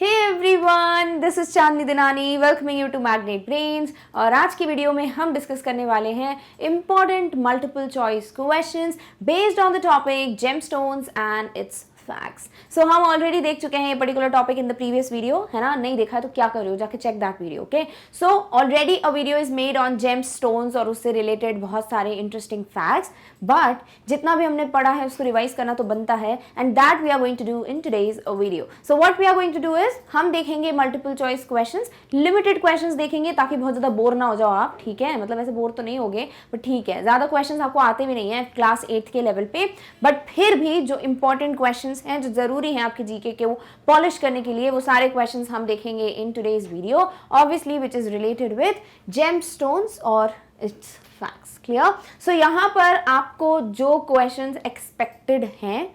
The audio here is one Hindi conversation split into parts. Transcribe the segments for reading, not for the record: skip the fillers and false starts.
Hey everyone, this is Chandni Dinani welcoming you to Magnet Brains. और आज की वीडियो में हम डिस्कस करने वाले हैं important multiple choice questions based on the topic gemstones and its facts. So हम ऑलरेडी देख चुके हैं ये particular topic in the previous video, है ना? नहीं देखा है तो क्या कर रहे हो, जाके check that video. Okay, so already a video is made on gemstones और उससे रिलेटेड बहुत सारे इंटरेस्टिंग फैक्ट्स, बट जितना भी हमने पढ़ा है उसको रिवाइज करना तो बनता है, and that we are going to do in today's video. So what we are going to do is हम देखेंगे multiple choice questions, limited questions देखेंगे ताकि बहुत ज्यादा बोर ना हो जाओ आप, ठीक है? मतलब ऐसे बोर तो नहीं होगे, बट ठीक है, ज्यादा क्वेश्चंस आपको आते भी नहीं है क्लास 8 के लेवल पे, बट फिर भी जो इंपॉर्टेंट क्वेश्चंस हैं जो जरूरी हैं आपके जीके के वो पॉलिश करने के लिए, वो सारे क्वेश्चंस हम देखेंगे इन today's video, obviously which is related with gemstones और इट्स फैक्ट्स। क्लियर? सो यहाँ पर आपको जो क्वेश्चंस एक्सपेक्टेड हैं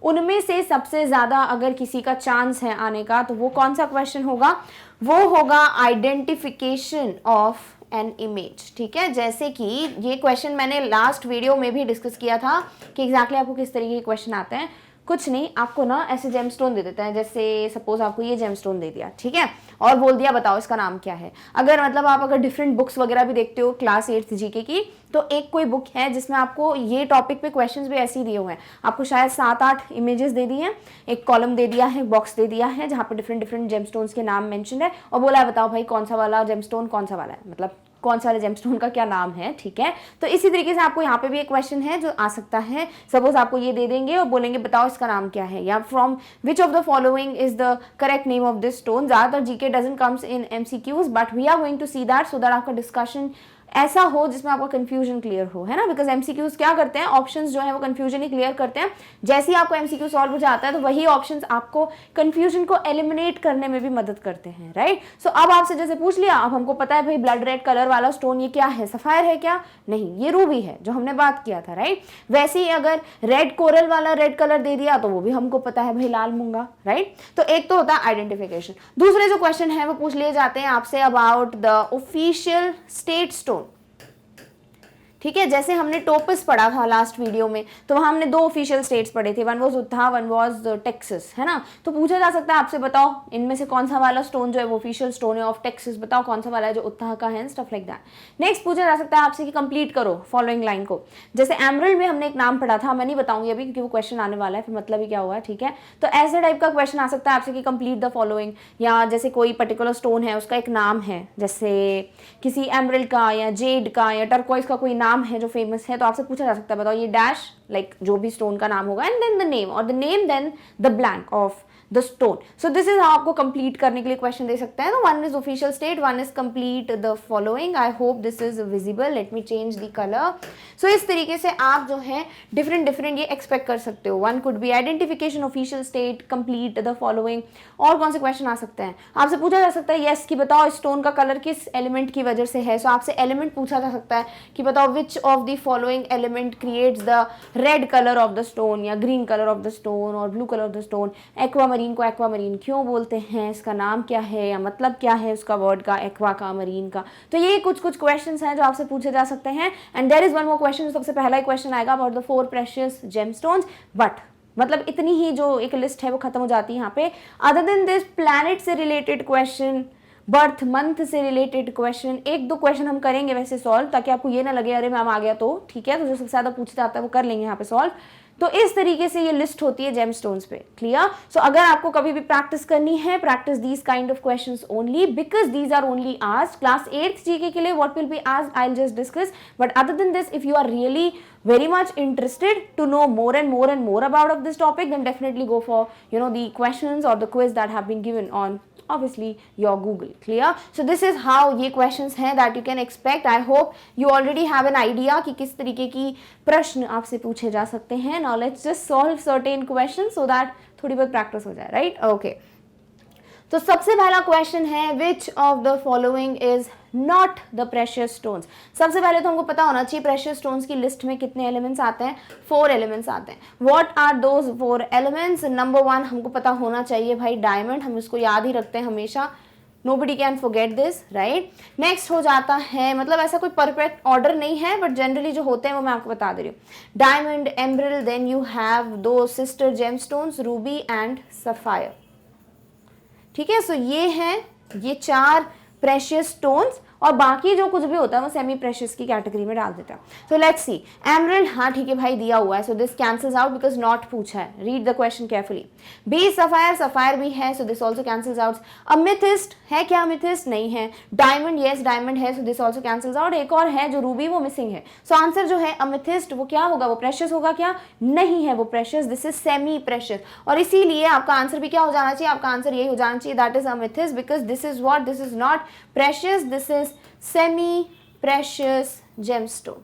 उनमें से सबसे ज्यादा अगर किसी का चांस है आने का, तो वो कौन सा क्वेश्चन होगा? वो होगा आइडेंटिफिकेशन ऑफ एन इमेज। ठीक है, जैसे कि ये क्वेश्चन मैंने लास्ट वीडियो में भी डिस्कस किया था कि एग्जैक्टली आपको किस तरीके के क्वेश्चन आते हैं। कुछ नहीं, आपको ना ऐसे जेमस्टोन दे देते हैं, जैसे सपोज आपको ये जेमस्टोन दे दिया, ठीक है, और बोल दिया बताओ इसका नाम क्या है। अगर मतलब आप अगर डिफरेंट बुक्स वगैरह भी देखते हो क्लास 8 जीके की, तो एक कोई बुक है जिसमें आपको ये टॉपिक पे क्वेश्चंस भी ऐसे ही दिए हुए हैं। आपको शायद 7-8 इमेजेस दे दी हैं, एक कॉलम दे दिया है, बॉक्स दे दिया है जहाँ पे डिफरेंट डिफरेंट जेमस्टोन्स के नाम मेंशन है, और बोला है बताओ भाई कौन सा वाला जेमस्टोन कौन सा वाला है, मतलब कौन सा जेमस्टोन का क्या नाम है। ठीक है, तो इसी तरीके से आपको यहाँ पे भी एक क्वेश्चन है जो आ सकता है। सपोज आपको ये दे देंगे और बोलेंगे बताओ इसका नाम क्या है, या from which of the following is the correct name of this stone. ज्यादातर GK doesn't comes in MCQs, but we are going to see that so that आपका डिस्कशन ऐसा हो जिसमें आपका कंफ्यूजन क्लियर हो, है ना? बिकॉज एमसीक्यूज क्या करते हैं, ऑप्शंस जो है वो कंफ्यूजन ही क्लियर करते हैं। जैसे ही आपको एमसीक्यू सॉल्व हो जाता है तो वही ऑप्शंस आपको कंफ्यूजन को एलिमिनेट करने में भी मदद करते हैं, राइट? सो अब आपसे जैसे पूछ लिया, अब हमको पता है भाई ब्लड रेड कलर वाला स्टोन ये क्या है, सफायर है क्या? नहीं, ये रूबी है, जो हमने बात किया था, राइट? वैसे ही अगर रेड कोरल वाला रेड कलर दे दिया तो वो भी हमको पता है भाई लाल मूंगा, राइट? तो एक तो होता है आइडेंटिफिकेशन। दूसरे जो क्वेश्चन है वो पूछ लिए जाते हैं आपसे about the official state stone. ठीक है, जैसे हमने टोपस पढ़ा था लास्ट वीडियो में, तो वहां हमने 2 ऑफिशियल स्टेट्स पढ़े थे, one was Utah, one was Texas, है ना? तो पूछा जा सकता है आपसे बताओ इनमें से कौन सा वाला स्टोन जो है वो ऑफिशियल स्टोन है ऑफ टेक्सास, बताओ कौन सा वाला है जो उत्था का है, स्टफ लाइक दैट। नेक्स्ट पूछा जा सकता है आपसे कि कंप्लीट करो फॉलोइंग लाइन को। जैसे एमरल्ड में हमने एक नाम पढ़ा था, मैं नहीं बताऊंगी अभी क्योंकि वो क्वेश्चन आने वाला है, फिर मतलब ही क्या हुआ, ठीक है? तो ऐसे टाइप का क्वेश्चन आ सकता है आपसे कि कंप्लीट द फॉलोइंग, या जैसे कोई पर्टिकुलर स्टोन है उसका एक नाम है, जैसे किसी एमरल्ड का या जेड का या टर्कोइज का कोई नाम है जो फेमस है, तो आपसे पूछा जा सकता है बताओ ये डैश, लाइक जो भी स्टोन का नाम होगा, एंड देन द नेम, और the name then the blank of the stone. So this is आपको कंप्लीट करने के लिए क्वेश्चन दे सकते हैं। तो one is official state, one is complete the following. I hope this is visible, let me change the colour. So इस तरीके से आप जो है डिफरेंट डिफरेंट ये एक्सपेक्ट कर सकते हो। One could be identification, official state, complete the following. और कौन से क्वेश्चन आ सकते हैं? आपसे पूछा जा सकता है यस कि बताओ स्टोन का कलर किस एलिमेंट की वजह से है। सो आपसे एलिमेंट पूछा जा सकता है कि बताओ which of the following element creates the red colour of the stone, या green colour of the stone, और blue colour of the stone. Aquamarine को एक्वामरीन क्यों बोलते हैं, इसका नाम क्या है, या मतलब क्या है उसका वर्ड का, एक्वा का, मरीन का। तो ये कुछ कुछ क्वेश्चंस हैं जो आपसे पूछे जा सकते हैं। And there is one more question, सबसे पहला ही क्वेश्चन आएगा about the 4 precious gemstones. But मतलब इतनी ही जो एक लिस्ट है वो खत्म हो जाती है यहाँ पे। अदर देन दिस प्लैनेट से रिलेटेड क्वेश्चन, बर्थ मंथ से रिलेटेड क्वेश्चन, 1-2 क्वेश्चन हम करेंगे वैसे सॉल्व, ताकि आपको ये ना लगे अरे मैम आ गया तो ठीक है, तो जो सबसे ज्यादा पूछा जाता है वो कर लेंगे यहाँ पे सॉल्व। तो इस तरीके से ये लिस्ट होती है जेमस्टोन्स पे। क्लियर? सो अगर आपको कभी भी प्रैक्टिस करनी है, practice these kind of questions only, because these are only asked class 8th GK के लिए। What will be asked I will just discuss, but other than this if you are really very much interested to know more and more and more about of this topic, then definitely go for the questions or the quiz that have been given on obviously your Google. Clear? So this is how ये questions हैं that you can expect. I hope you already have an idea कि किस तरीके की प्रश्न आपसे पूछे जा सकते हैं. Now let's just solve certain questions so that थोड़ी बहुत practice हो जाए, right? Okay. तो सबसे पहला क्वेश्चन है विच of the following is not the precious stones. सबसे पहले तो हमको पता होना चाहिए प्रेशियस स्टोन्स की लिस्ट में कितने एलिमेंट्स आते हैं। 4 एलिमेंट्स आते हैं। What are those 4 elements? Number 1 हमको पता होना चाहिए भाई डायमंड, हम इसको याद ही रखते हैं हमेशा, nobody can forget this, right? Next हो जाता है, मतलब ऐसा कोई परफेक्ट ऑर्डर नहीं है बट जनरली जो होते हैं वो मैं आपको बता दे रही हूँ। Diamond, emerald, then you have दो sister gemstones ruby and sapphire. ठीक है, सो ये है ये 4 प्रेशियस स्टोन्स, और बाकी जो कुछ भी होता है वो सेमी प्रेशियस की कैटेगरी में डाल देता है। सो लेट्स सी, एमरल्ड, हाँ ठीक है भाई दिया हुआ है, so this cancels out because not पूछा है, read the question carefully. B sapphire, sapphire भी है, so this also cancels out. Amethyst है क्या? अमिथिस्ट नहीं है। डायमंड, यस डायमंड है, so this also cancels out. एक और है जो रूबी, वो मिसिंग है। सो आंसर जो है अमिथिस्ट, वो क्या होगा? वो प्रेशियस होगा क्या? नहीं है वो precious, this is semi precious, और इसीलिए आपका आंसर भी क्या हो जाना चाहिए? आपका आंसर यही हो जाना चाहिए, that is amethyst, because this is what, this is not precious, this is semi precious gemstone.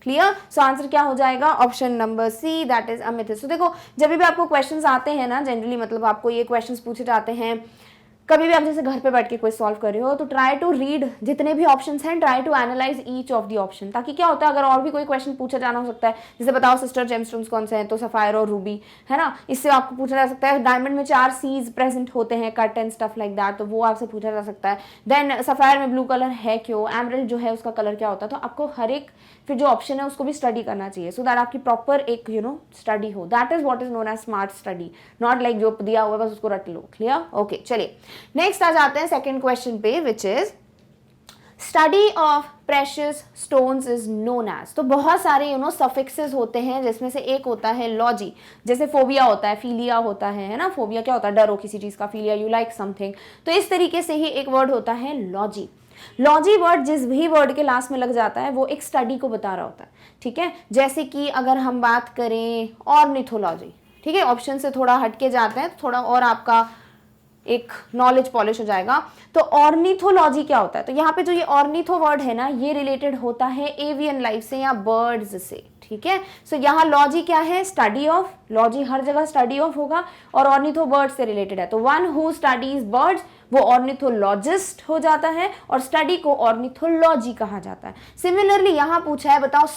Clear? So answer क्या हो जाएगा? Option number C, that is amethyst. तो देखो जब भी आपको क्वेश्चंस आते हैं ना, जनरली मतलब आपको ये क्वेश्चंस पूछे जाते हैं, कभी भी आप जैसे घर पे बैठ के कोई सॉल्व कर रहे हो, तो ट्राई टू रीड जितने भी ऑप्शंस हैं, try to analyse each of the option, ताकि क्या होता है अगर और भी कोई क्वेश्चन पूछा जाना हो सकता है, जैसे बताओ सिस्टर जेमस्टोन्स कौन से हैं, तो सफायर और रूबी है ना, इससे आपको पूछा जा सकता है। डायमंड में 4 सीज प्रेजेंट होते हैं, cut and stuff like that, तो वो आपसे पूछा जा सकता है। देन सफायर में ब्लू कलर है क्यों, एमरल्ड जो है उसका कलर क्या होता है, तो आपको हर एक फिर जो ऑप्शन है उसको भी स्टडी करना चाहिए, सो दैट आपकी प्रॉपर एक स्टडी हो। That is what is known as smart study, not like जो दिया हुआ है बस उसको रट लो। क्लियर? ओके, चलिए नेक्स्ट आ जाते हैं सेकंड क्वेश्चन पे, which is study of precious stones is known as. तो बहुत सारे सफिक्सेस होते हैं, जिसमें से एक होता है लॉजी, जैसे फोबिया होता है, फीलिया होता है ना, फोबिया क्या होता है? डर हो किसी चीज का, फीलिया यू लाइक समथिंग, तो इस तरीके से ही एक वर्ड होता है लॉजी। लॉजी वर्ड जिस भी वर्ड के लास्ट में लग जाता है वो एक स्टडी को बता रहा होता है, ठीक है। जैसे कि अगर हम बात करें ऑर्निथोलॉजी, ठीक है, ऑप्शन से थोड़ा हटके जाते हैं तो थोड़ा और आपका एक नॉलेज पॉलिश हो जाएगा। तो ऑर्निथोलॉजी क्या होता है? तो यहाँ पे जो ये ऑर्निथो वर्ड है ना, ये रिलेटेड होता है एवियन लाइफ से या बर्ड्स से, ठीक है। सो यहाँ लॉजी क्या है? स्टडी ऑफ, लॉजी हर जगह स्टडी ऑफ होगा, और ऑर्निथो बर्ड से रिलेटेड है, तो वन हु स्टडीज बर्ड्स वो ऑर्निथोलॉजिस्ट हो जाता है, और स्टडी को ऑर्निथोलॉजी कहा जाता है। सिमिलरली यहाँ पूछा है, बताओ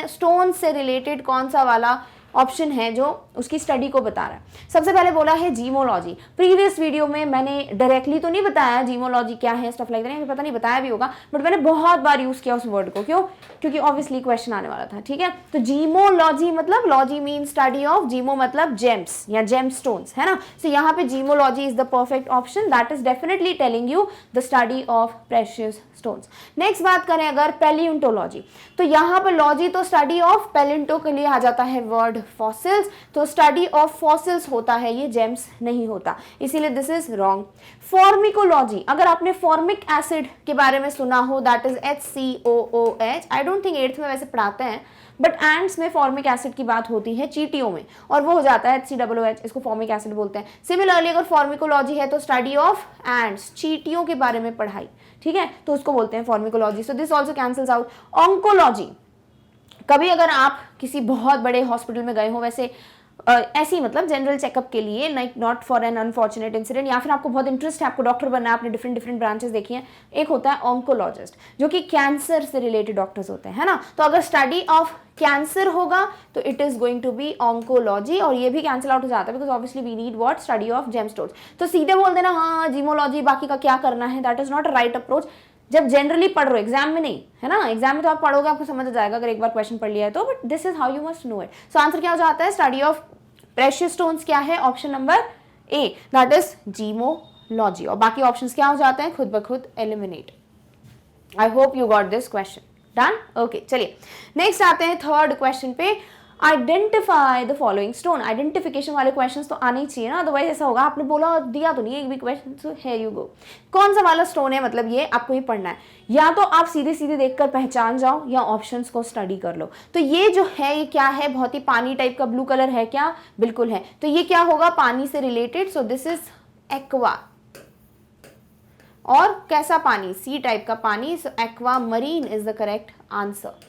स्टोन से रिलेटेड कौन सा वाला ऑप्शन है जो उसकी स्टडी को बता रहा है। सबसे पहले बोला है जीमोलॉजी। प्रीवियस वीडियो में मैंने डायरेक्टली तो नहीं बताया जीमोलॉजी क्या है, स्टफ लाइक दैट, पता नहीं बताया भी होगा, बट मैंने बहुत बार यूज किया उस वर्ड को। क्यों? क्योंकि ऑब्वियसली क्वेश्चन आने वाला था, ठीक है। तो जीमोलॉजी मतलब, लॉजी मीन स्टडी ऑफ, जीमो मतलब जेम्स या जेम स्टोन्स, है ना। सो यहाँ पे zymology is the perfect option, that is definitely telling you the study of precious stones. Next बात करें अगर पैलियोंटोलॉजी, तो यहाँ पर लॉजी तो स्टडी ऑफ, पैलियोंटो के लिए आ जाता है वर्ड फॉसिल्स, तो स्टडी ऑफ फॉसिल्स होता है, ये जेम्स नहीं होता, इसीलिए दिस इज रॉन्ग। फॉर्मिकोलॉजी, अगर आपने फॉर्मिक एसिड के बारे में सुना हो, that is HCOOH, I don't think 8th में वैसे पढ़ाते हैं, बट एंड्स में फॉर्मिक एसिड की बात होती है, चींटियों में, और वो हो जाता है HCOOH, इसको फॉर्मिक एसिड बोलते हैं। सिमिलरली अगर फॉर्मिकोलॉजी है तो स्टडी ऑफ एंड्स, चींटियों के बारे में पढ़ाई, ठीक है, तो उसको बोलते हैं formicology. So this also cancels out. Oncology, कभी अगर आप किसी बहुत बड़े हॉस्पिटल में गए हो, वैसे ऐसी मतलब जनरल चेकअप के लिए, like not for an unfortunate incident, या फिर आपको बहुत इंटरेस्ट है, आपको डॉक्टर बनना है, आपने डिफरेंट ब्रांचेस देखी हैं, एक होता है ऑन्कोलॉजिस्ट जो कि कैंसर से रिलेटेड डॉक्टर्स होते हैं, है ना। तो अगर स्टडी ऑफ कैंसर होगा तो it is going to be oncology, और ये भी कैंसिल आउट हो जाता है because obviously we need what, study of gemstones. तो सीधे बोल देना हाँ जीमोलॉजी, बाकी का क्या करना है, that is not a right approach. जब जनरली पढ़ रहे हो, एग्जाम में नहीं, है ना, एग्जाम में तो आप पढ़ोगे आपको समझ आ जाएगा अगर एक बार क्वेश्चन पढ़ लिया है तो, but this is how you must know it. So answer क्या हो जाता है? स्टडी ऑफ प्रेशियस स्टोन्स क्या है? Option number A, that is zymology, और बाकी ऑप्शंस क्या हो जाते हैं? खुद ब खुद eliminate. I hope you got this question done. Okay, चलिए नेक्स्ट आते हैं थर्ड क्वेश्चन पे। Identify the following stone. Identification वाले क्वेश्चंस तो आने ही चाहिए ना, अदरवाइज ऐसा होगा आपने बोला दिया तो नहीं एक भी question, so here you go. कौन सा वाला स्टोन है, मतलब ये आपको ही पढ़ना है, या तो आप सीधे सीधे देखकर पहचान जाओ या ऑप्शंस को स्टडी कर लो। तो ये जो है ये क्या है? बहुत ही पानी टाइप का ब्लू कलर है क्या? बिल्कुल है। तो ये क्या होगा? पानी से related, so this is aqua. और कैसा पानी? सी टाइप का पानी, so aquamarine is the correct answer,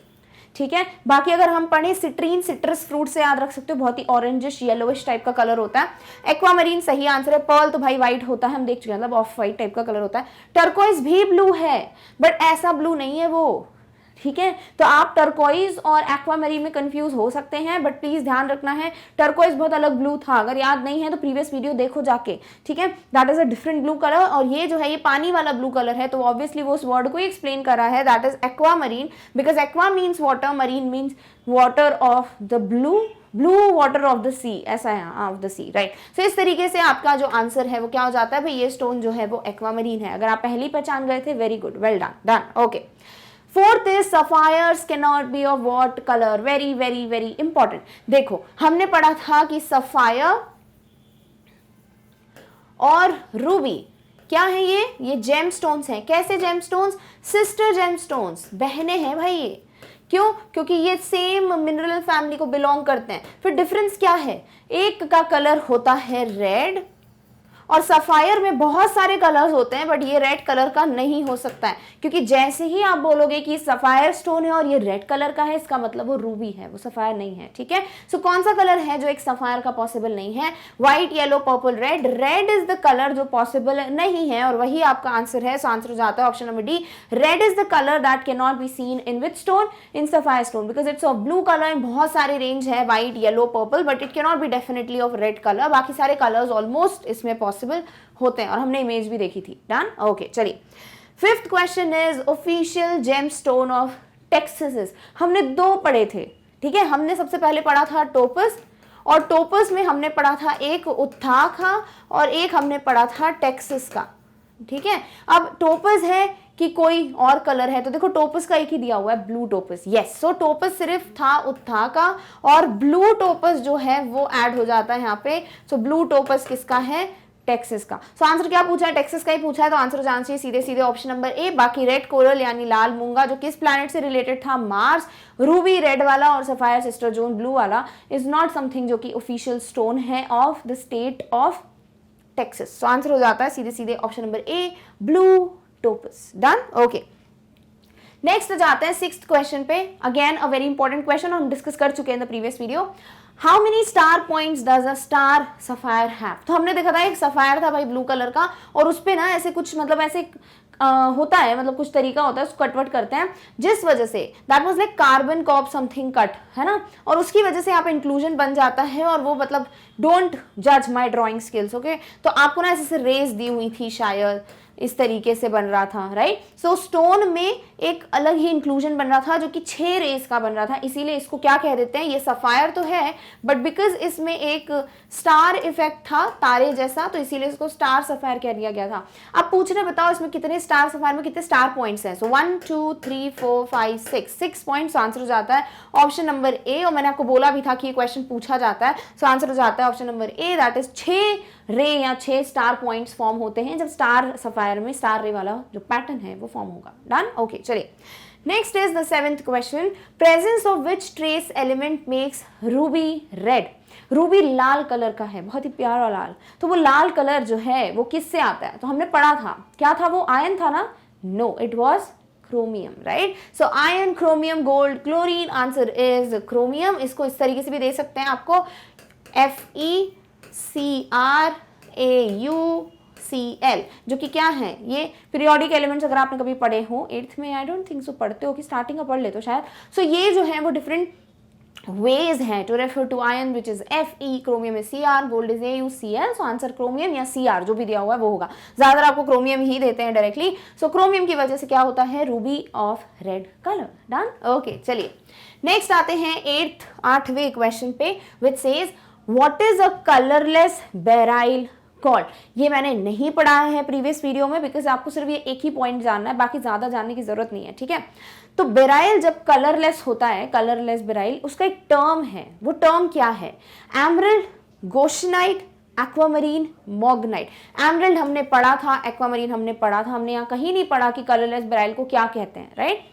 ठीक है। बाकी अगर हम पढ़े सिट्रीन, सिट्रस फ्रूट से याद रख सकते हो, बहुत ही ऑरेंजिश येलोइश टाइप का कलर होता है। एक्वामरीन सही आंसर है। पर्ल तो भाई व्हाइट होता है, हम देख चुके हैं, मतलब ऑफ व्हाइट टाइप का कलर होता है। टर्कोइज भी ब्लू है, बट ऐसा ब्लू नहीं है वो, ठीक है। तो आप टर्कोइज और एक्वामरीन में कंफ्यूज हो सकते हैं, बट प्लीज ध्यान रखना है टर्कोइज बहुत अलग ब्लू था, अगर याद नहीं है तो प्रीवियस वीडियो देखो जाके, ठीक है। That is a different blue colour, और ये जो है ये पानी वाला ब्लू कलर है, तो ऑब्वियसली वो उस वर्ड को ही एक्सप्लेन कर रहा है, that is aquamarine, because aqua means water, marine means water of the blue blue water of the sea, ऐसा है of the sea, right. So इस तरीके से आपका जो आंसर है वो क्या हो जाता है भाई, ये स्टोन जो है वो एक्वामरीन है। अगर आप पहली पहचान गए थे, very good, well done, done, okay. Fourth is sapphires can not be of what colour, very very very important. देखो हमने पढ़ा था कि सफायर और रूबी क्या है, ये जेम स्टोन्स हैं। कैसे gemstones? Sister gemstones, बहनें हैं भाई ये। क्यों? क्योंकि ये सेम मिनरल फैमिली को बिलोंग करते हैं। फिर डिफरेंस क्या है? एक का कलर होता है रेड, और सफायर में बहुत सारे कलर्स होते हैं, बट ये रेड कलर का नहीं हो सकता है, क्योंकि जैसे ही आप बोलोगे कि सफायर स्टोन है और ये रेड कलर का है, इसका मतलब वो रूबी है, वो सफायर नहीं है, ठीक है। सो कौन सा कलर है जो एक सफायर का पॉसिबल नहीं है? White, yellow, purple, red. Red is the colour जो पॉसिबल नहीं है, और वही आपका आंसर है। सो आंसर हो जाता है option number D, red is the colour that can not be seen in which stone, in sapphire stone, because it's of blue colour. बहुत सारे रेंज है, white, yellow, purple, but it can not be definitely of red colour. बाकी सारे कलर्स ऑलमोस्ट इसमें पॉसिबल होते हैं, और हमने इमेज भी देखी थी। डन, ओके, चलिए। Fifth question is official gemstone of Texas. हमने दो पढ़े थे, ठीक है। हमने सबसे पहले पढ़ा था टोपस, और टोपस में हमने पढ़ा था एक उत्था का और एक हमने पढ़ा था टेक्सास का, ठीक है। अब टोपस है कि कोई और कलर है, तो देखो टोपस का एक ही दिया हुआ है, ब्लू टोपस, यस। सो टोपस सिर्फ था उत्था का, और ब्लू टोपस जो है वो ऐड हो जाता है यहाँ पे। सो ब्लू टोपस किसका है? टेक्सास का। सो आंसर क्या पूछा है? टेक्सास का ही पूछा है, तो आंसर हो जाना चाहिए सीधे सीधे ऑप्शन नंबर ए। बाकी रेड कोरल यानी लाल मूंगा जो किस प्लैनेट से रिलेटेड था? मार्स। रूबी रेड वाला और सफायर सिस्टर जोन ब्लू वाला इज नॉट समथिंग जो कि ऑफिशियल स्टोन है of the state of Texas. So answer हो जाता है सीधे सीधे option number A, blue topaz. Done, okay. Next जाते हैं सिक्स्थ क्वेश्चन पे। Again a very important question, हम डिस्कस कर चुके हैं in the previous video. How many star points does a star sapphire have? तो हमने देखा था एक सफायर था भाई ब्लू कलर का, और उस पे ना ऐसे कुछ मतलब ऐसे होता है, मतलब कुछ तरीका होता है, उसको कटवट करते हैं, जिस वजह से that was like carbon cop something cut, है ना, और उसकी वजह से यहाँ पे इंक्लूजन बन जाता है। और वो मतलब डोंट जज माई ड्रॉइंग स्किल्स, ओके। तो आपको ना ऐसे रेस दी हुई थी, शायद इस तरीके से बन रहा था, राइट। सो स्टोन में एक अलग ही इंक्लूजन बन रहा था जो कि 6 रेस का बन रहा था, इसीलिए इसको क्या कह देते हैं? ये सफायर तो है, बट बिकॉज इसमें एक स्टार इफेक्ट था, तारे जैसा, तो इसीलिए इसको स्टार सफायर कह दिया गया था। अब पूछ रहे बताओ इसमें कितने स्टार सफायर में कितने स्टार पॉइंट्स हैं? सो 1 2 3 4 5 6 पॉइंट्स। आंसर हो जाता है ऑप्शन नंबर ए, और मैंने आपको बोला भी था कि ये क्वेश्चन पूछा जाता है। सो आंसर हो जाता है option number A, that is 6 रे या 6 स्टार पॉइंट्स फॉर्म होते हैं जब स्टार सफायर में स्टार रे वाला जो पैटर्न है वो फॉर्म होगा। डन, ओके, चलिए। Next is the seventh question, presence of which trace element makes Ruby red? Ruby Lal colour का है, बहुत ही प्यारा लाल। तो वो लाल कलर जो है वो किससे आता है? तो हमने पढ़ा था, क्या था वो? आयन था ना? No, it was chromium, right. So iron, chromium, gold, chlorine, answer is chromium. इसको इस तरीके से भी दे सकते हैं आपको, FeCrAuCl, जो कि क्या है? ये पीरियोडिक एलिमेंट्स अगर आपने कभी पढ़े हो 8th में, आई डोंट थिंक सो पढ़ते हो, कि स्टार्टिंग का पढ़ ले तो शायद। सो ये जो है वो डिफरेंट ways हैं to refer to iron which is Fe, chromium is Cr, gold is AuCl। So answer chromium या Cr जो भी दिया हुआ है वो होगा। ज्यादातर आपको क्रोमियम ही देते हैं डायरेक्टली। सो क्रोमियम की वजह से क्या होता है? Ruby of red colour. Done, okay, चलिए। नेक्स्ट आते हैं 8वें क्वेश्चन पे, which says what is a colourless beryl called? ये मैंने नहीं पढ़ा है प्रीवियस वीडियो में, बिकॉज आपको सिर्फ ये एक ही पॉइंट जानना है, बाकी ज्यादा जानने की जरूरत नहीं है, ठीक है। तो बेराइल जब कलरलेस होता है, कलरलेस बेराइल, उसका एक टर्म है। वो टर्म क्या है? Emerald, goshenite, aquamarine, morganite. Emerald हमने पढ़ा था, एक्वामरीन हमने पढ़ा था, हमने यहाँ कहीं नहीं पढ़ा कि कलरलेस बेराइल को क्या कहते हैं, राइट।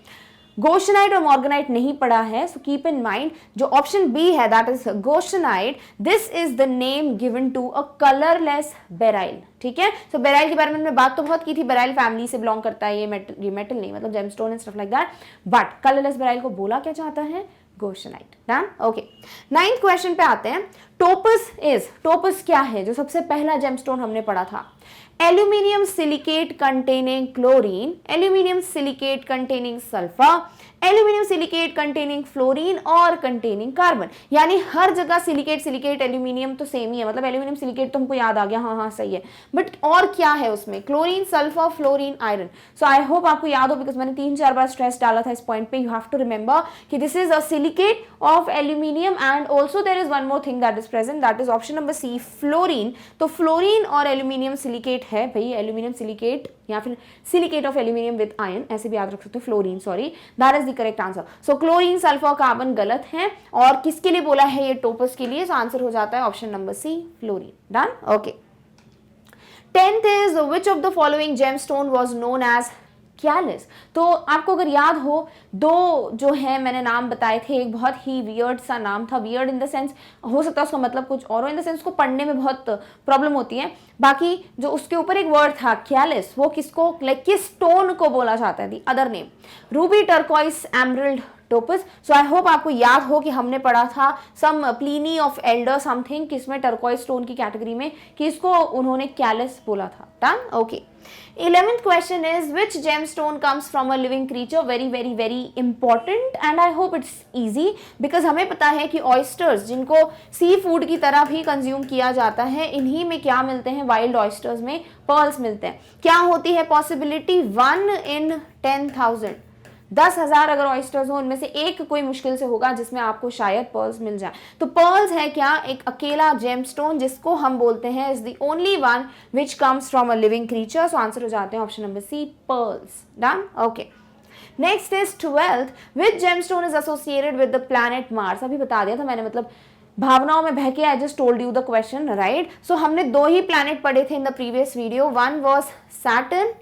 गोशनाइट और मॉर्गनाइट नहीं पढ़ा है, सो कीप इन माइंड जो ऑप्शन बी है that is goshenite, this is the name given to a colourless beryl, ठीक है। सो बेराइल के बारे में हमने बात तो बहुत की थी, बेराइल फैमिली से बिलोंग करता है, ये मेटल नहीं, मतलब gemstone and stuff like that, but colourless beryl को बोला क्या चाहता है? गोशनाइट। Done, okay. 9th क्वेश्चन पे आते हैं, टोपस क्या है, जो सबसे पहला जेमस्टोन हमने पढ़ा था, aluminium silicate containing chlorine, aluminium silicate containing sulphur, aluminium silicate containing fluorine और कंटेनिंग कार्बन। यानी हर जगह सिलिकेट एल्यूमिनियम तो सेम ही है, मतलब एल्यूमिनियम सिलिकेट तो हमको याद आ गया, हाँ सही है, बट और क्या है उसमें, chlorine, sulphur, fluorine, iron. So I hope आपको याद हो, बिकॉज मैंने 3-4 बार स्ट्रेस डाला था इस पॉइंट पे। यू हैव टू रिमेंबर कि this is a silicate of aluminium and also there is one more thing that is present, that is option number C, fluorine. तो फ्लोरीन और एल्यूमिनियम सिलिकेट है भाई, एल्यूमिनियम सिलिकेट या फिर silicate of aluminium with iron, ऐसे भी याद रख सकते हो, fluorine, sorry, that is the correct answer. So chlorine, sulphur, carbon गलत है, और किसके लिए बोला है ये, टोपस के लिए। सो आंसर हो जाता है option number C, fluorine. Done, okay. 10th is which of the following gemstone was known as callais. तो आपको अगर याद हो, दो जो है मैंने नाम बताए थे, एक बहुत ही वियर्ड सा नाम था, वियर्ड इन द सेंस हो सकता है उसका मतलब कुछ और हो, इन द सेंस को पढ़ने में बहुत प्रॉब्लम होती है। बाकी जो उसके ऊपर एक वर्ड था कैलिस, वो किसको, लाइक किस स्टोन को बोला जाता है, the other name, ruby, turquoise, emerald, topaz. So I hope आपको याद हो कि हमने पढ़ा था some Pliny of Elder something, किसमें, टर्कोइस स्टोन की कैटेगरी में, कि इसको उन्होंने कैलिस बोला था। Done, okay. 11th question is which gemstone comes from a living creature? very important and I hope it's easy because हमें पता है कि oysters जिनको सी फूड की तरह भी कंज्यूम किया जाता है, इन्हीं में क्या मिलते हैं, वाइल्ड ऑयस्टर्स में पर्ल्स मिलते हैं। क्या होती है पॉसिबिलिटी, 1 in 10,000, 10,000 अगर ऑयस्टर्स हो, उनमें से एक कोई मुश्किल से होगा जिसमें आपको शायद पर्ल्स मिल जाए। तो पर्ल्स है क्या, एक अकेला जेमस्टोन जिसको हम बोलते हैं is the only one which comes from a living creature. So answer हो जाते हैं option number C, pearls. Done, okay. Next is 12th, which gemstone is associated with the planet Mars. अभी बता दिया था मैंने, मतलब भावनाओं में बहके I just told you the question, right. So हमने 2 ही प्लैनेट पढ़े थे in the previous video, one was Saturn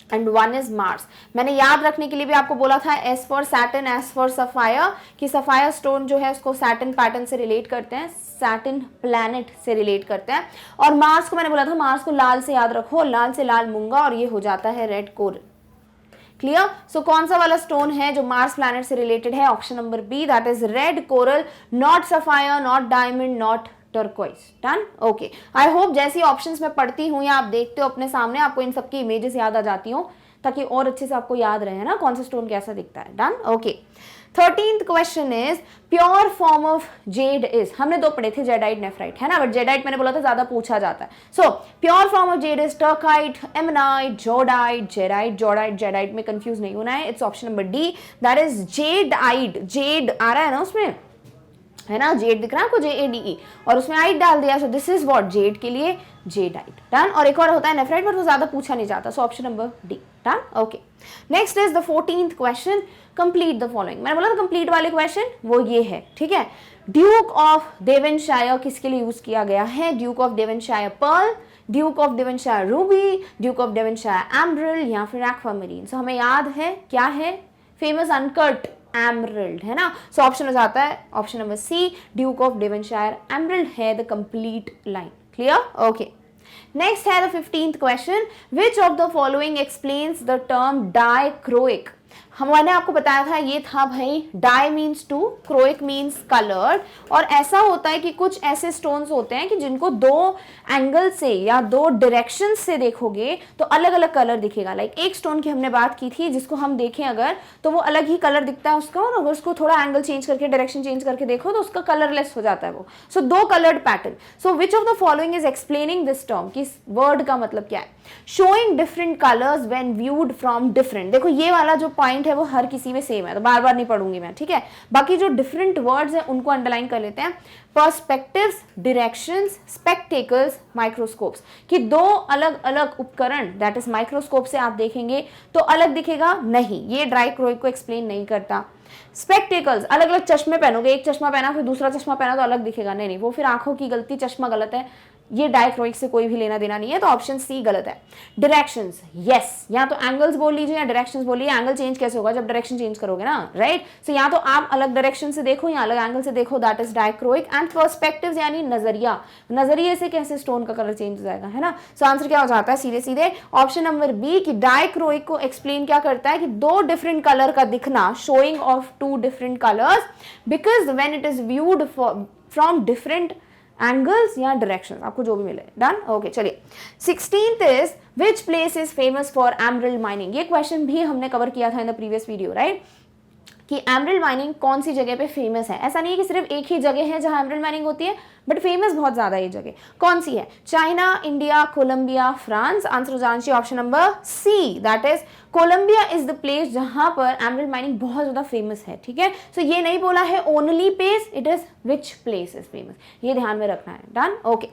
and one is Mars. मैंने याद रखने के लिए भी आपको बोला था S for Saturn, S for sapphire, कि सफायर स्टोन जो है उसको सैटर्न पैटर्न से रिलेट करते हैं, सैटर्न प्लैनेट से रिलेट करते हैं। और मार्स को मैंने बोला था, मार्स को लाल से याद रखो, लाल से लाल मूंगा, और ये हो जाता है रेड कोरल। क्लियर। सो कौन सा वाला स्टोन है जो मार्स प्लैनेट से रिलेटेड है, option number B, that is red coral, not sapphire, not diamond, not turquoise. Done, okay. I hope जैसी ऑप्शंस मैं पढ़ती हूँ या आप देखते हो अपने सामने, आपको इन सबकी इमेजेस याद आ जाती हो, ताकि और अच्छे से आपको याद रहे ना कौन सा स्टोन कैसा दिखता है। Done, okay. 13th question is pure form of jade is, हमने 2 पढ़े थे, जेडाइट, नेफ्राइट, है ना, बट जेडाइट मैंने बोला था ज्यादा पूछा जाता है। So pure form of jade is turquite, ammonite, jodite, jerite, jodite, jadeite में कंफ्यूज नहीं होना है, it's option number D, that is jadeite. Jade आ रहा है ना उसमें, है ना, जेड दिख रहा है आपको, JADE, और उसमें आइट डाल दिया, सो दिस इज व्हाट, जेड के लिए जेडाइट। डन, और एक और होता है नेफ्राइट, पर वो ज्यादा पूछा नहीं जाता, so option number D. Done, okay. Next is the 14th question, complete the following. मैंने बोला था कंप्लीट वाले क्वेश्चन वो ये है, ठीक है। ड्यूक ऑफ डेवनशायर किसके लिए यूज किया गया है, Duke of Devonshire pearl, Duke of Devonshire ruby, Duke of Devonshire emerald, या फिर एक्वामरीन। सो हमें याद है क्या है, फेमस अनकट एमरल्ड, है ना। सो ऑप्शन हो जाता है option number C, Duke of Devonshire emerald है the complete line. Clear, okay. Next है the 15th question, which of the following explains the term dichroic. हमने आपको बताया था ये था भाई, di means two, chroic means coloured, और ऐसा होता है कि कुछ ऐसे स्टोन्स होते हैं कि जिनको 2 एंगल से या 2 डायरेक्शन से देखोगे तो अलग अलग कलर दिखेगा। लाइक एक स्टोन की हमने बात की थी जिसको हम देखें अगर, तो वो अलग ही कलर दिखता है उसका, और अगर उसको थोड़ा एंगल चेंज करके, डायरेक्शन चेंज करके देखो तो उसका कलरलेस हो जाता है वो। सो 2 coloured pattern. So which of the following is explaining this term, कि इस वर्ड का मतलब क्या है, showing different colours when viewed from different. देखो ये वाला जो पॉइंट है वो हर किसी में सेम है, तो बार बार नहीं पढ़ूंगी मैं, ठीक है। बाकी जो डिफरेंट वर्ड्स हैं उनको अंडरलाइन कर लेते हैं। पर्सपेक्टिव्स, डायरेक्शंस, स्पेक्टेकल्स, माइक्रोस्कोप्स, कि 2 अलग अलग उपकरण, दैट इज माइक्रोस्कोप से आप देखेंगे तो अलग दिखेगा नहीं, ये डाइक्रोइक को एक्सप्लेन नहीं करता। स्पेक्टेकल्स, अलग अलग चश्मे पहनोगे, एक चश्मा पहना फिर दूसरा चश्मा पहना तो अलग दिखेगा, नहीं, वो फिर आंखों की गलती, चश्मा गलत है, ये डाइक्रोइक से कोई भी लेना देना नहीं है, तो ऑप्शन सी गलत है। डायरेक्शंस, यस, या तो एंगल्स बोल लीजिए या डायरेक्शंस बोलिए, एंगल चेंज कैसे होगा जब डायरेक्शन चेंज करोगे ना, राइट। सो या तो आप अलग डायरेक्शन से देखो या अलग एंगल से देखो, that is dichroic. And perspectives यानी नजरिया, नजरिए से कैसे स्टोन का कलर चेंज हो जाएगा, है ना। सो आंसर क्या हो जाता है, सीधे सीधे ऑप्शन नंबर बी, कि डाइक्रोइक को एक्सप्लेन क्या करता है, कि 2 डिफरेंट कलर का दिखना, showing off 2 different colours, because when it is viewed from different angles या डायरेक्शन, आपको जो भी मिले। Done, okay. चलिए 16th is which place is famous for emerald mining. ये क्वेश्चन भी हमने कवर किया था इन द प्रीवियस वीडियो, राइट, कि एमरल्ड माइनिंग कौन सी जगह पे फेमस है। ऐसा नहीं है कि सिर्फ एक ही जगह है जहां एमरल्ड माइनिंग होती है, बट फेमस बहुत ज्यादा ये जगह। कौन सी है? China, India, Colombia, France. Answer हो जाना चाहिए option number C, that is Colombia is the place जहां पर एमरल्ड माइनिंग बहुत ज्यादा फेमस है। ठीक है, सो ये नहीं बोला है only place, it is which place is famous, ये ध्यान में रखना है। Done, okay.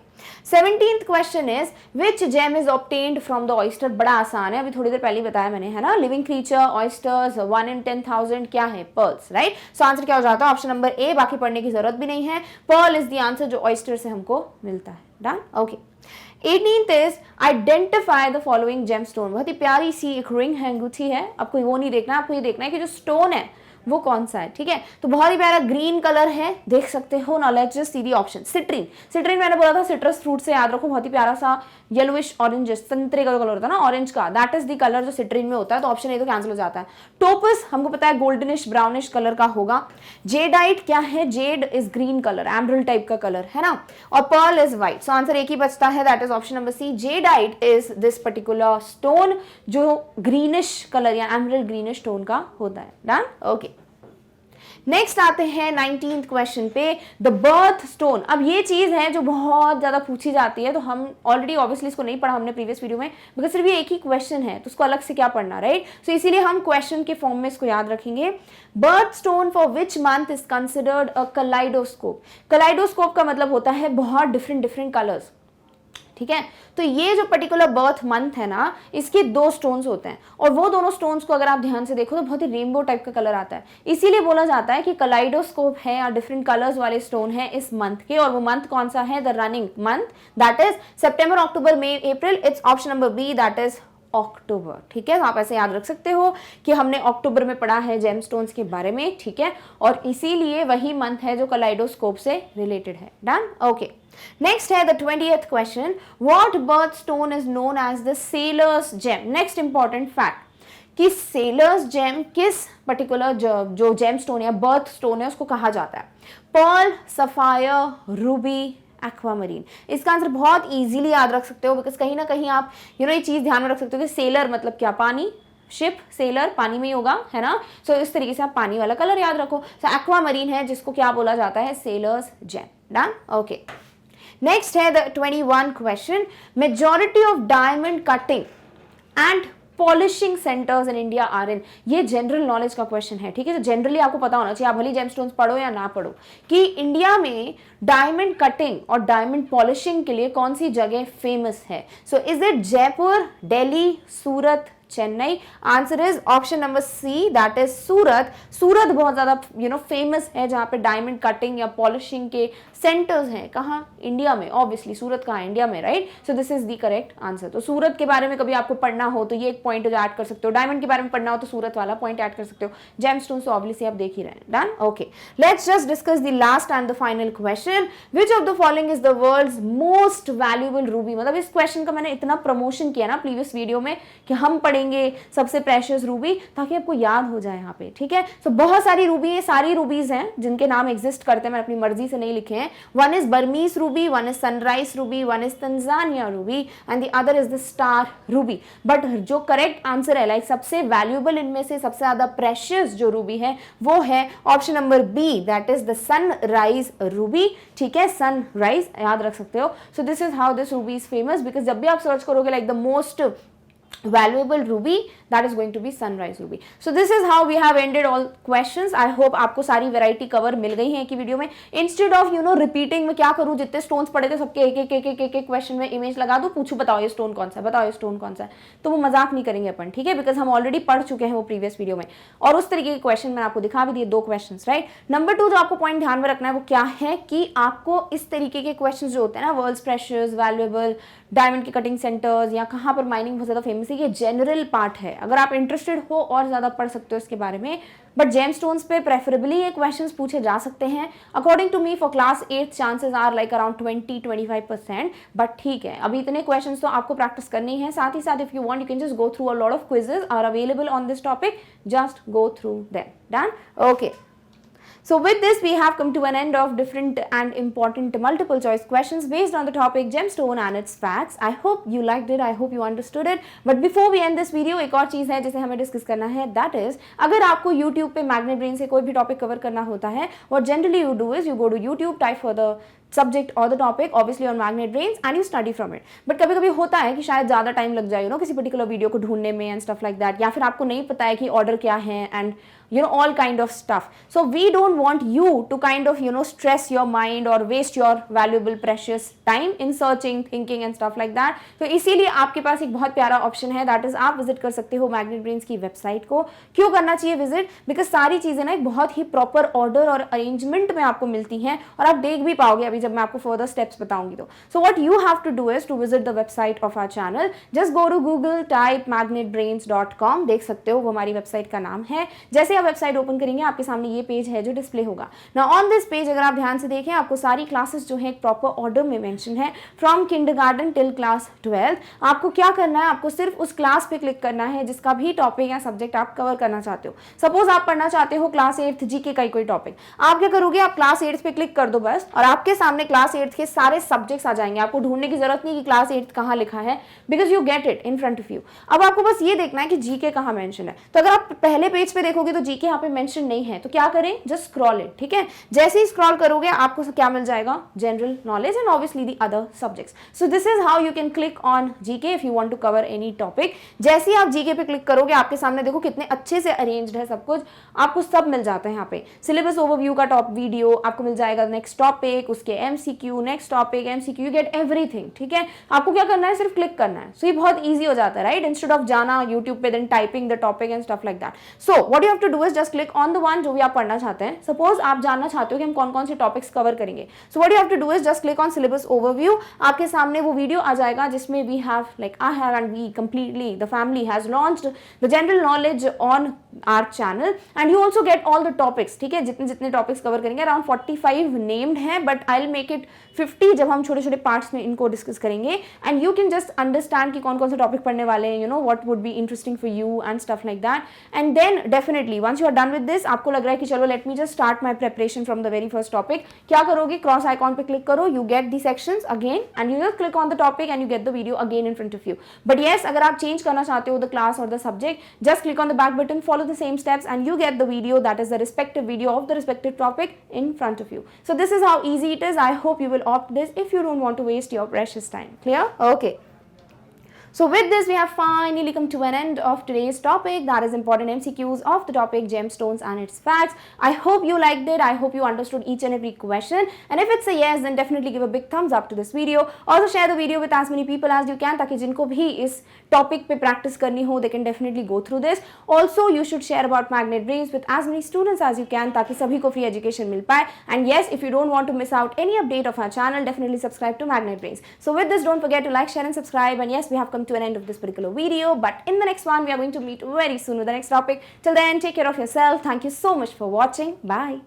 17th question is which gem is obtained from the oyster. बड़ा आसान है, अभी थोड़ी देर पहले बताया मैंने, है ना। लिविंग क्रीचर, ऑयस्टर्स, 1 in 10,000 क्या है? Pearls, right. सो आंसर क्या हो जाता है? ऑप्शन नंबर ए, बाकी पढ़ने की जरूरत भी नहीं है। पर्ल इज द आंसर जो ऑयस्टर से हमको मिलता है। Done, okay. 18th is identify the following gemstone. बहुत ही प्यारी सी एक रिंग है, अंगूठी है। आपको वो नहीं देखना, आपको ये देखना है कि जो स्टोन है वो कौन सा है। ठीक है, तो बहुत ही प्यारा ग्रीन कलर है, देख सकते हो। Now let's just see the option. Citrine, citrine मैंने बोला था सिट्रस फ्रूट से, याद रखो। बहुत ही प्यारा सा येलोइश ऑरेंज, संतरे का कलर होता है ना, ऑरेंज का, दैट इज द कलर जो सिट्रीन में होता है। तो ऑप्शन ए तो कैंसिल हो जाता है। टोपस हमको पता है गोल्डनिश ब्राउनिश कलर का होगा। जेडाइट क्या है? Jade is green colour, emerald type का कलर है ना। और pearl is white. So answer एक ही बचता है, that is option number C. Jadeite is this particular stone जो ग्रीनिश कलर या एमरल्ड ग्रीनिश स्टोन का होता है। Done, okay. नेक्स्ट आते हैं 19th क्वेश्चन पे, द बर्थ स्टोन। अब ये चीज है जो बहुत ज्यादा पूछी जाती है, तो हम ऑलरेडी ऑब्वियसली इसको नहीं पढ़ा हमने प्रीवियस वीडियो में, बिकॉज सिर्फ ये एक ही क्वेश्चन है, तो उसको अलग से क्या पढ़ना, राइट। सो इसीलिए हम क्वेश्चन के फॉर्म में इसको याद रखेंगे। Birth stone for which month is considered a kaleidoscope. Kaleidoscope का मतलब होता है बहुत डिफरेंट डिफरेंट कलर्स। ठीक है, तो ये जो पर्टिकुलर बर्थ मंथ है ना, इसके 2 स्टोन्स होते हैं, और वो दोनों स्टोन्स को अगर आप ध्यान से देखो तो बहुत ही रेनबो टाइप का कलर आता है। इसीलिए बोला जाता है कि कलाइडोस्कोप है या डिफरेंट कलर्स वाले स्टोन है इस मंथ के। और वो मंथ कौन सा है? The running month, that is September, October, May, April. It's option number B, that is October. ठीक है, आप ऐसे याद रख सकते हो कि हमने अक्टूबर में पढ़ा है जेमस्टोन्स के बारे में। ठीक है, और इसीलिए वही मंथ है जो कलाइडोस्कोप से रिलेटेड है। Done, okay. नेक्स्ट है the 20th question, what birth stone is known as the sailor's gem. Next important fact कि सेलर्स जेम किस पर्टिकुलर जो जेम स्टोन या बर्थ स्टोन है उसको कहा जाता है? Pearl, sapphire, ruby, aquamarine. इसका आंसर बहुत इजीली याद रख सकते हो, बिकॉज कहीं ना कहीं आप ये चीज ध्यान में रख सकते हो कि सेलर मतलब क्या? पानी, शिप, सेलर पानी में ही होगा, है ना। सो इस तरीके से आप पानी वाला कलर याद रखो। सो एक्वामरीन है जिसको क्या बोला जाता है? Sailor's gem. Done, okay. Next है the 21 question, majority of diamond cutting and polishing centres in India are in. ये जनरल नॉलेज का क्वेश्चन है। ठीक है, तो जनरली आपको पता होना चाहिए, आप भली जेमस्टोन्स पढ़ो या ना पढ़ो, कि इंडिया में डायमंड कटिंग और डायमंड पॉलिशिंग के लिए कौन सी जगह फेमस है। So is it Jaipur, Delhi, Surat, Chennai? Answer is option number C, that is Surat. Surat बहुत ज्यादा फेमस है जहां पे डायमंड कटिंग या पॉलिशिंग के सेंटर्स हैं। कहाँ? इंडिया में। ऑब्वियसली सूरत कहाँ? इंडिया में, right. So this is the correct answer. तो सूरत के बारे में कभी आपको पढ़ना हो तो ये एक पॉइंट ऐड कर सकते हो। डायमंड के बारे में पढ़ना हो तो सूरत वाला पॉइंट ऐड कर सकते हो। जेमस्टोन्स तो ऑब्वियसली आप देख ही रहे हैं। Done, okay. Let's just discuss the last and the final question, which of the following is the world's most valuable ruby. मतलब इस क्वेश्चन का मैंने इतना प्रमोशन किया ना प्रीवियस वीडियो में कि हम पढ़ेंगे सबसे प्रेशियस रूबी, ताकि आपको याद हो जाए यहाँ पे। ठीक है, सो बहुत सारी रूबी है, सारी रूबीज हैं जिनके नाम एग्जिस्ट करते हैं, मैंने अपनी मर्जी से नहीं लिखे हैं। One is Burmese Ruby, one is sunrise Ruby, one is Tanzania Ruby and the other is the star Ruby. But जो करेक्ट आंसर है, लाइक सबसे वैल्यूएबल इनमें से सबसे ज्यादा प्रेशियस जो रूबी है वो है option number B, that is the sunrise ruby. ठीक है, सनराइज याद रख सकते हो। So this is how this ruby is famous, because जब भी आप सर्च करोगे like the most valuable ruby, that is going to be sunrise ruby. So this is how we have ended all questions. I hope आपको सारी वैरायटी कवर मिल गई है एक ही वीडियो में। इंस्टेड ऑफ रिपीटिंग में क्या करूँ, जितने स्टोन्स पड़े थे सबके एक क्वेश्चन में इमेज लगा दूँ, पूछू बताओ ये स्टोन कौन सा है, बताओ ये स्टोन कौन सा है, तो वो मजाक नहीं करेंगे अपन। ठीक है, बिकॉज हम ऑलरेडी पढ़ चुके हैं वो प्रीवियस वीडियो में, और उस तरीके के क्वेश्चन मैंने आपको दिखा भी दिए, 2 क्वेश्चन, राइट। नंबर 2 जो आपको पॉइंट ध्यान में रखना है वो क्या है कि आपको इस तरीके के क्वेश्चन जो होते हैं ना, वर्ल्ड्स प्रेशियस, वैल्यूएबल, डायमंड के कटिंग सेंटर्स या कहाँ पर माइनिंग बहुत ज्यादा फेमस है, ये जनरल पार्ट है। अगर आप इंटरेस्टेड हो और ज्यादा पढ़ सकते हो इसके बारे में, बट जेमस्टोन्स पे प्रेफरेबली ये क्वेश्चंस पूछे जा सकते हैं। According to me for class 8 chances are like around 20-25%, but ठीक है, अभी इतने क्वेश्चंस तो आपको प्रैक्टिस करनी है। साथ ही साथ if you want you can just go through a lot of quizzes are available on this topic, just go through them. Done, okay. So with this, we have come to an end of different and important multiple choice questions based on the topic gemstone and its facts. I hope you liked it. I hope you understood it. But before we end this video, एक और चीज है जिसे हमें डिस्कस करना है. That is, अगर आपको YouTube पे मैग्नेट ब्रेन से कोई भी टॉपिक कवर करना होता है, what generally you do is you go to YouTube, type for the subject or the topic obviously on magnet brains and you study from it. But कभी कभी होता है कि शायद ज़्यादा टाइम लग जाए किसी पर्टिकुलर वीडियो को ढूंढने में and stuff like that, या फिर आपको नहीं पता है कि ऑर्डर क्या है and all kind of stuff. So we don't want you to kind of stress your mind or waste your valuable precious time in searching, thinking and stuff like that. तो इसीलिए आपके पास एक बहुत प्यारा ऑप्शन है, that is आप विजिट कर सकते हो मैग्नेट ब्रेन्स की वेबसाइट को. क्यों करना चाहिए विजिट? बिकॉज सारी चीजें ना एक बहुत ही प्रॉपर ऑर्डर और अरेंजमेंट में आपको मिलती हैं और आप देख भी पाओगे अभी जब मैं आपको फर्दर स्टेप्स बताऊंगी तो. So what you have to do is to visit the website of our channel. Just go to Google, type magnetbrains.com. देख सकते हो वो हमारी वेबसाइट का नाम है. जैसे वेबसाइट ओपन करेंगे आपके सामने ये पेज है जो डिस्प्ले होगा. नाउ ऑन दिस पेज अगर आप ध्यान से देखें आपको सारी क्लासेस जो है एक प्रॉपर ऑर्डर में मेंशन है फ्रॉम किंडरगार्टन टिल क्लास 12. आपको क्या करना है, आपको सिर्फ उस क्लास पे क्लिक करना है जिसका भी टॉपिक या सब्जेक्ट आप कवर करना चाहते हो. सपोज आप पढ़ना चाहते हो क्लास 8th जीके का कोई टॉपिक, आप क्या करोगे, आप क्लास 8th पे क्लिक कर दो बस और आपके सामने क्लास 8th के सारे सब्जेक्ट्स आ जाएंगे. आपको ढूंढने की जरूरत नहीं कि क्लास 8th कहाँ लिखा है, because you get it in front of you. अब आपको बस ये देखना है कि जीके कहाँ मेंशन है. तो अगर आप पहले पेज पे देखोगे तो जीके यहाँ पे मेंशन नहीं है, तो क्या करें, जस्ट स्क्रॉल इट. ठीक है, जैसे ही स्क्रॉल करोगे आपको क्या मिल जाएगा, general knowledge and obviously the other subjects. So this is how you can click on GK if you want to cover any topic. जैसे ही आप जीके पे क्लिक करोगे आपके सामने देखो कितने अच्छे से अरेंज्ड है सब कुछ, आपको सब मिल जाता है यहाँ पे. सिलेबस ओवरव्यू का टॉप वीडियो आपको मिल जाएगा, नेक्स्ट टॉपिक, उसके MCQ, next topic, MCQ, you get everything. ठीक है, आपको क्या करना है, सिर्फ क्लिक करना है. सो ये बहुत ईजी हो जाता है, राइट, इंस्टेड ऑफ जाना यूट्यूब पे then typing the topic and stuff like that. So what you have to do is just click on the one जो भी आप पढ़ना चाहते हैं. सपोज आप जानना चाहते हो कि हम कौन कौन से टॉपिक्स कवर करेंगे. So what you have to do is just click on syllabus overview. आपके सामने वो वीडियो आ जाएगा जिसमें we have like I have and we completely the family has launched the general knowledge on our channel and you also get all the topics. ठीक है, जितने जितने टॉपिक्स कवर करेंगे अराउंड 45 नेम्ड हैं, but I will make it 50 जब हम छोटे छोटे पार्ट्स में इनको डिस्कस करेंगे. And you can just understand कि कौन कौन से टॉपिक पढ़ने वाले हैं, what would be interesting for you and stuff like that. And then definitely once you are done with this, आपको लग रहा है कि चलो let me just start my preparation from the very first topic. क्या करोगे, क्रॉस आइकॉन पे क्लिक करो, you get the sections again and you just click on the topic and you get the video again in front of you. But yes, अगर आप चेंज करना चाहते हो द क्लास और the subject, just click on the back button, follow the same steps and you get the video that is the respective video of the respective topic in front of you. So this is how easy it is. I hope you will opt this if you don't want to waste your precious time. Clear? Okay. So with this, we have finally come to an end of today's topic, that is important MCQs of the topic gemstones and its facts. I hope you liked it. I hope you understood each and every question. And if it's a yes, then definitely give a big thumbs up to this video. Also share the video with as many people as you can, ताकि जिनको भी इस topic पे practice करनी हो, they can definitely go through this. Also, you should share about magnet brains with as many students as you can, ताकि सभी को free education मिल पाए. And yes, if you don't want to miss out any update of our channel, definitely subscribe to Magnet Brains. So with this, don't forget to like, share and subscribe. And yes, we have come to an end of this particular video, but in the next one we are going to meet very soon with the next topic. Till then, take care of yourself. Thank you so much for watching. Bye.